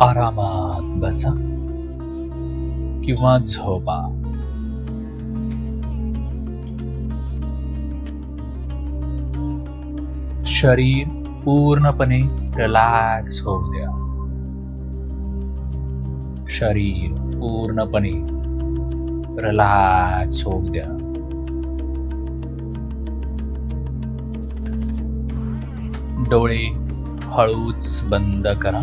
आरामात बसा किंवा झोपा. शरीर पूर्णपणे रिलॅक्स होऊ द्या. शरीर पूर्णपणे रिलॅक्स होऊ द्या. डोळे हळूच बंद करा.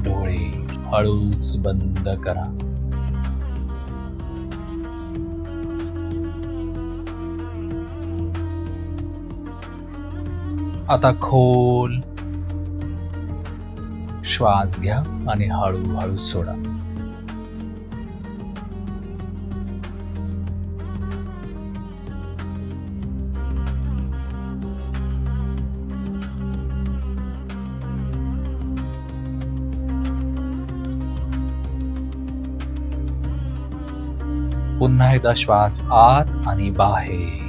डोळे हळूच बंद करा. आता खोल श्वास घ्या आणि हळूहळू सोडा. पुन्हा एकदा श्वास आत आणि बाहेर.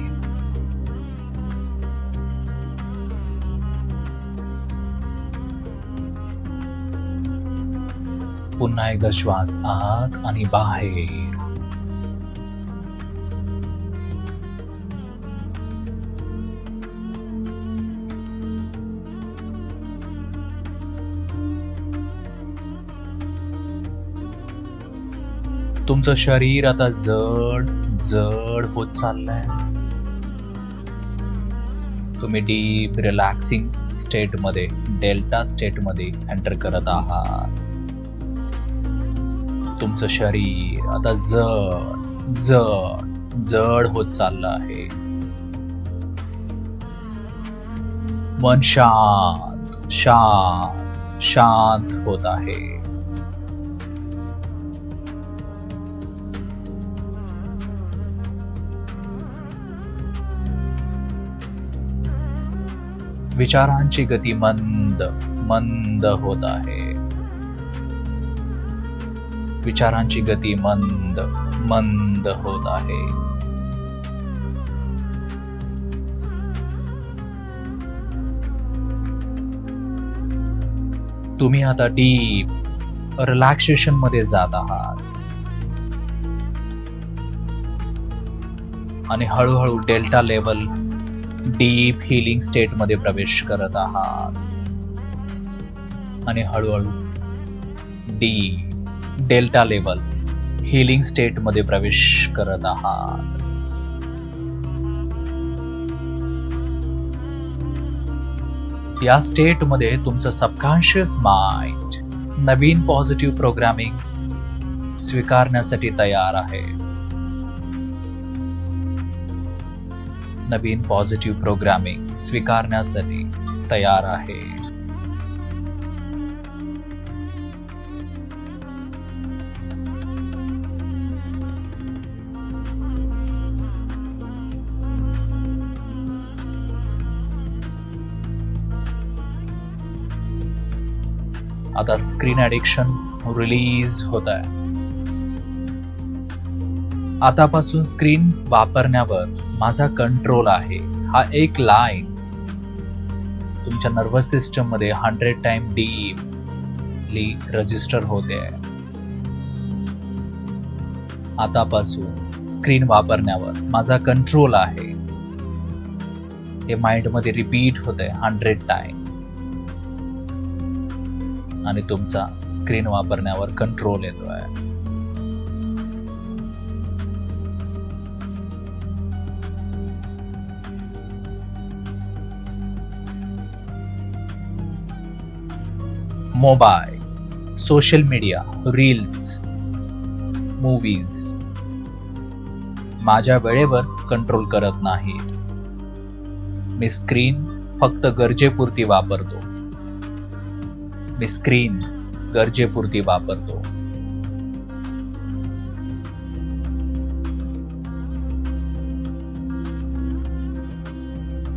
पुन्हा एकदा श्वास आत आणि बाहेर. तुमचं शरीर आता जड जड होत चाललंय. तुम्ही डीप रिलॅक्सिंग स्टेट मध्ये, डेल्टा स्टेट मध्ये एंटर करत आहात. तुमचं शरीर आता जड जड जड होत चाललं आहे. मन शांत शांत शांत होत आहे. विचारांची गती मंद मंद होत आहे. विचारांची गती मंद मंद होत आहे. तुम्ही आता डीप रिलॅक्सेशन मध्ये जात आहात आणि हळूहळू delta level deep healing state मध्ये प्रवेश करत आहात. आणि हळूहळू deep delta level healing state मध्ये प्रवेश करत आहात. या स्टेट मध्ये तुमचं सबकॉन्शियस माइंड नवीन पॉझिटिव्ह प्रोग्रामिंग स्वीकारण्यासाठी तयार आहे. नवीन पॉझिटिव्ह प्रोग्रामिंग स्वीकारण्यासाठी तयार आहे. आता स्क्रीन ॲडिक्शन रिलीज होत आहे. आतापासून स्क्रीन वापरण्यावर माझा कंट्रोल आहे, हा एक लाईन तुमच्या नर्वस सिस्टम मध्ये 100 टाइम डीपली रजिस्टर होते. आतापासून स्क्रीन वापरण्यावर माझा कंट्रोल आहे, हे माइंड मध्ये रिपीट होते 100 टाइम. आणि तुमचा स्क्रीन वापरण्यावर कंट्रोल येतोय. Mobile, social media, reels, movies माझ्या वेळेवर कंट्रोल करत नाही. मी स्क्रीन फक्त गरजेपुरती वापरतो. मी स्क्रीन गरजेपुरती वापरतो.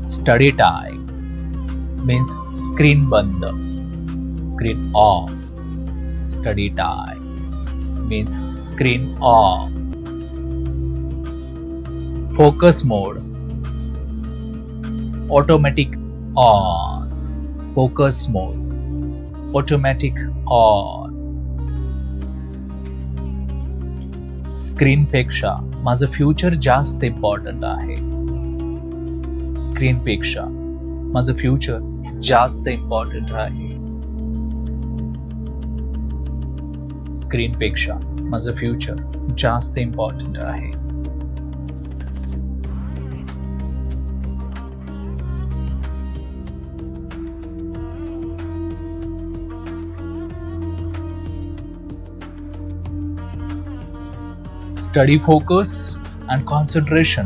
स्टडी टाइम मीन्स स्क्रीन बंद, screen off. Study time means screen off. Focus mode automatic on. Focus mode, automatic on. स्क्रीनपेक्षा माझं फ्युचर जास्त इम्पॉर्टंट आहे. स्क्रीनपेक्षा माझं फ्युचर जास्त इम्पॉर्टंट आहे. स्क्रीनपेक्षा माझं फ्युचर जास्त इम्पॉर्टंट आहे. स्टडी फोकस अँड कॉन्सन्ट्रेशन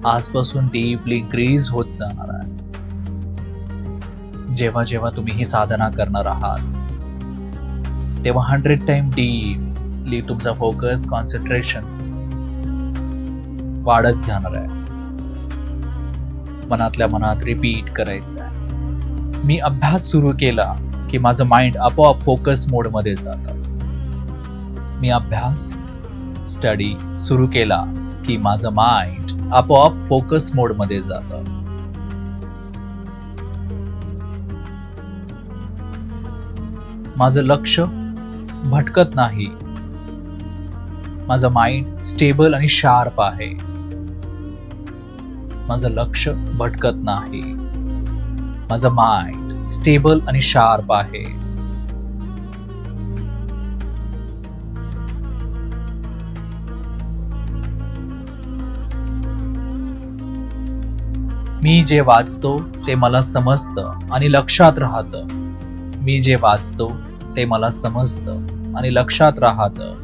आजपासून डीपली इन्क्रीज होत जाणार आहे. जेव्हा जेव्हा तुम्ही ही साधना करणार आहात तेव्हा 100 टाइम डीपली तुमचा फोकस कॉन्सन्ट्रेशन वाढत जाणार आहे. मनातल्या मनात रिपीट करायचं आहे. मी अभ्यास सुरू केला की माझं माइंड आपोआप फोकस मोडमध्ये जातं. मी अभ्यास स्टडी सुरू केला की माझं माइंड आपोआप फोकस मोडमध्ये जातं. माझं लक्ष भटकत नाही. माझं माइंड स्टेबल आणि शार्प आहे. माझं लक्ष भटकत नाही. माझं माइंड स्टेबल आणि शार्प आहे. मी जे वाचतो ते मला समजतं आणि लक्षात राहतं. मी जे वाचतो ते मला समजतं आणि लक्षात राहतं.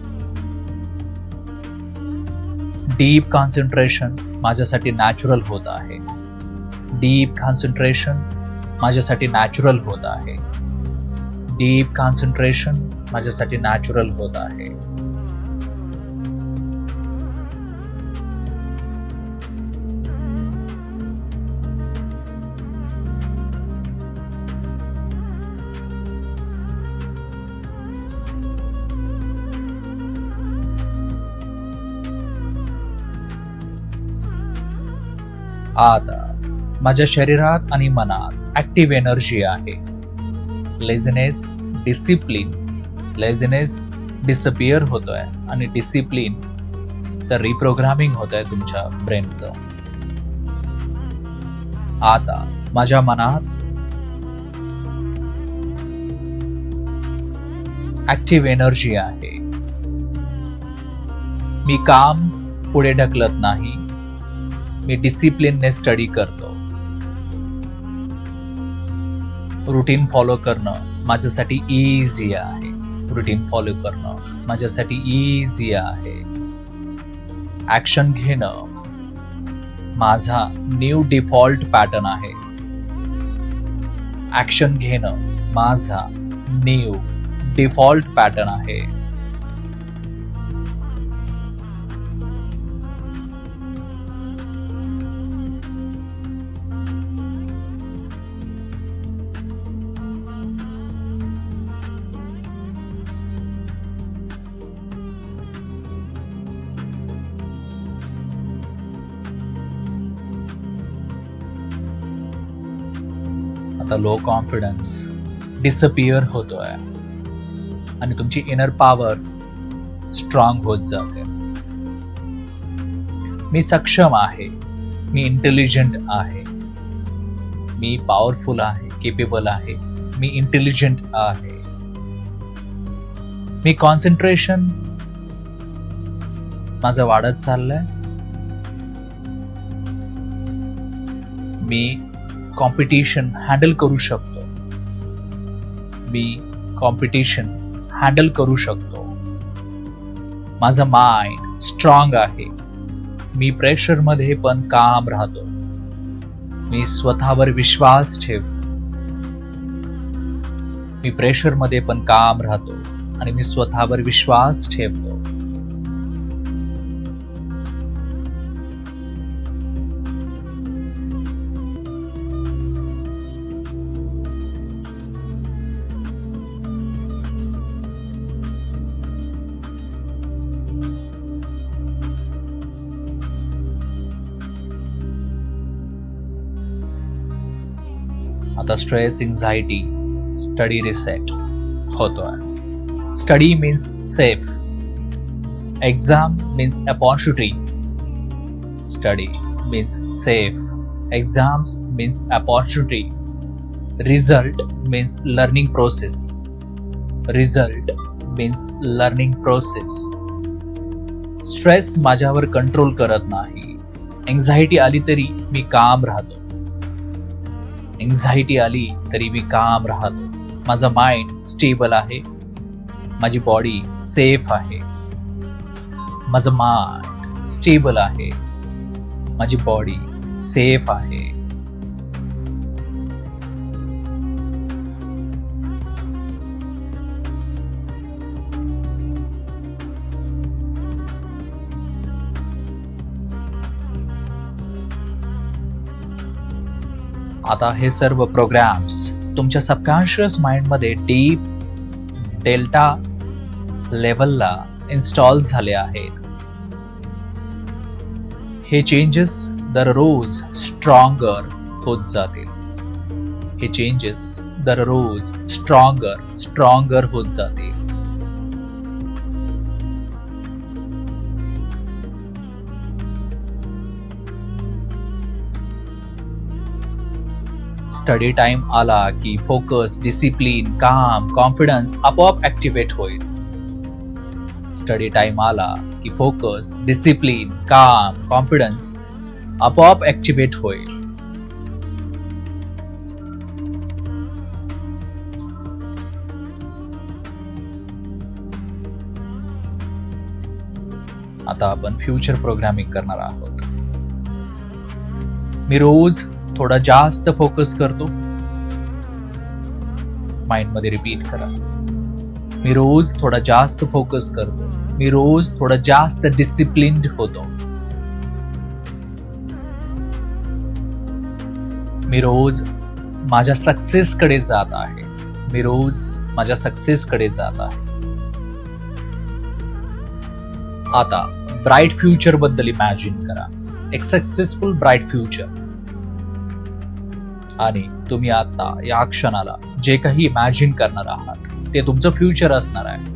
डीप कॉन्सन्ट्रेशन माझ्यासाठी नॅचरल होत आहे. डीप कॉन्सन्ट्रेशन माझ्यासाठी नॅचरल होत आहे. डीप कॉन्सन्ट्रेशन माझ्यासाठी नॅचरल होत आहे. आता माझ्या शरीरात आणि मनात ऍक्टिव्ह एनर्जी आहे. लेझीनेस डिसअपिअर होतोय आणि डिसिप्लिनचं रिप्रोग्रामिंग होतंय तुमच्या ब्रेनचं. आता माझ्या मनात ऍक्टिव्ह एनर्जी आहे. मी काम पुढे ढकलत नाही. मी डिसिप्लिनने स्टडी करतो. रुटीन फॉलो करणं माझ्यासाठी इझी आहे. रुटीन फॉलो करणं माझ्यासाठी इझी आहे. ऍक्शन घेणं माझा न्यू डिफॉल्ट पॅटर्न आहे. ऍक्शन घेणं माझा न्यू डिफॉल्ट पॅटर्न आहे. आता लो कॉन्फिडन्स डिसअपिअर होतोय आणि तुमची इनर पॉवर स्ट्रॉंग होत जाते. मी सक्षम आहे. मी इंटेलिजंट आहे. मी पॉवरफुल आहे. केपेबल आहे. मी इंटेलिजंट आहे. मी कॉन्सन्ट्रेशन माझं वाढत चाललंय. मी कॉम्पिटिशन हँडल करू शकतो. मी कॉम्पिटिशन हँडल करू शकतो. माझं माइंड स्ट्रॉंग आहे. मी प्रेशरमध्ये पण काम राहतो. मी स्वतःवर विश्वास ठेवतो. मी प्रेशरमध्ये पण काम राहतो आणि मी स्वतःवर विश्वास ठेवतो. आता स्ट्रेस, एन्झायटी, स्टडी रिसेट होतोय. Study means safe, exam means opportunity. Study means safe, exams means opportunity. Result means learning process. Result means learning process. Stress माझ्यावर कंट्रोल करत नाही. एन्झायटी आली तरी मी काम राहतो. एन्झायटी आली तरी मी काम राहतो. माझा माइंड स्टेबल आहे. माझी बॉडी सेफ आहे. माझं माइंड स्टेबल आहे. माझी बॉडी सेफ आहे. आता हे सर्व प्रोग्राम्स तुमच्या सबकॉन्शियस माइंडमध्ये डीप डेल्टा लेवलला इन्स्टॉल झाले आहेत. हे चेंजेस दररोज स्ट्रॉंगर होत जातील. हे चेंजेस दररोज स्ट्रॉंगर होत जातील. स्टडी टाइम आला की फोकस, डिसिप्लिन, काम, कॉन्फिडन्स आपोआप ऍक्टिव्हेट होईल. स्टडी टाइम आला की फोकस, डिसिप्लिन, काम, कॉन्फिडन्स आपोआप ऍक्टिव्हेट होईल. आता आपण फ्युचर प्रोग्रामिंग करणार आहोत. मी रोज थोडा जास्त फोकस करतो. माइंड मध्ये रिपीट करा. मी रोज थोडा जास्त फोकस करतो. मी रोज थोडा जास्त डिसिप्लिन्ड होतो. मी रोज माझ्या सक्सेस कडे जात आहे. मी रोज माझ्या सक्सेस कडे जात आहे. आता ब्राईट फ्युचर बद्दल इमॅजिन करा. एक सक्सेसफुल ब्राईट फ्युचर. आणि तुम्ही आता या क्षणाला जे काही इमॅजिन करणार आहात ते तुमचं फ्युचर असणार आहे.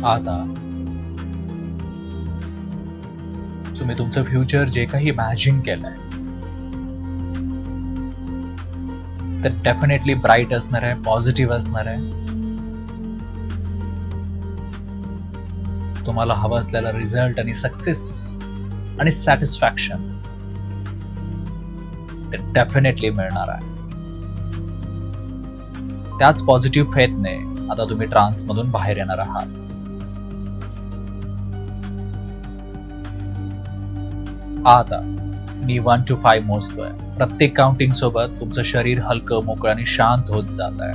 आता तुम्ही तुमचं फ्युचर जे काही इमॅजिन केलंय ते डेफिनेटली ब्राईट असणार आहे, पॉझिटिव्ह असणार आहे. तुम्हाला हवं असलेला रिझल्ट आणि सक्सेस आणि सॅटिस्फॅक्शन ते डेफिनेटली मिळणार आहे. त्याच पॉझिटिव्ह फेथने आता तुम्ही ट्रान्स मधून बाहेर येणार आहात. आता मी 1 to 5 मोजतोय. प्रत्येक काउंटिंग सोबत तुमचं शरीर हलकं, मोकळं आणि शांत होत जात आहे.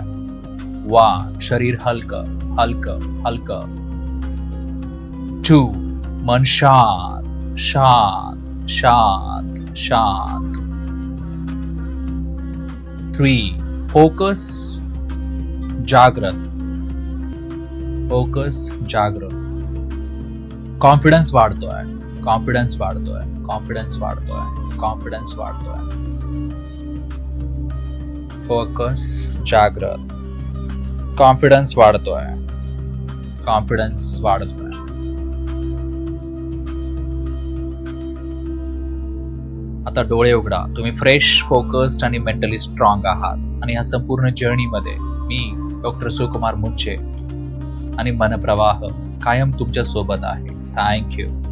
1 शरीर हलकं हलकं हलकं. 2 मन शांत शांत शांत शांत. 3 फोकस जागृत फोकस जागृत. कॉन्फिडन्स वाढतोय कॉन्फिडन्स वाढतोय कॉन्फिडन्स वाढतोय कॉन्फिडन्स वाढतोय. फोकस जागृत. कॉन्फिडन्स वाढतोय कॉन्फिडन्स वाढतोय. आता डोळे उघडा. तुम्ही फ्रेश, फोकस्ड आणि मेंटली स्ट्रॉंग आहात आणि ह्या संपूर्ण जर्नीमध्ये मी डॉक्टर सुकुमार मुच्छे आणि मनप्रवाह कायम तुमच्या सोबत आहे. थँक्यू.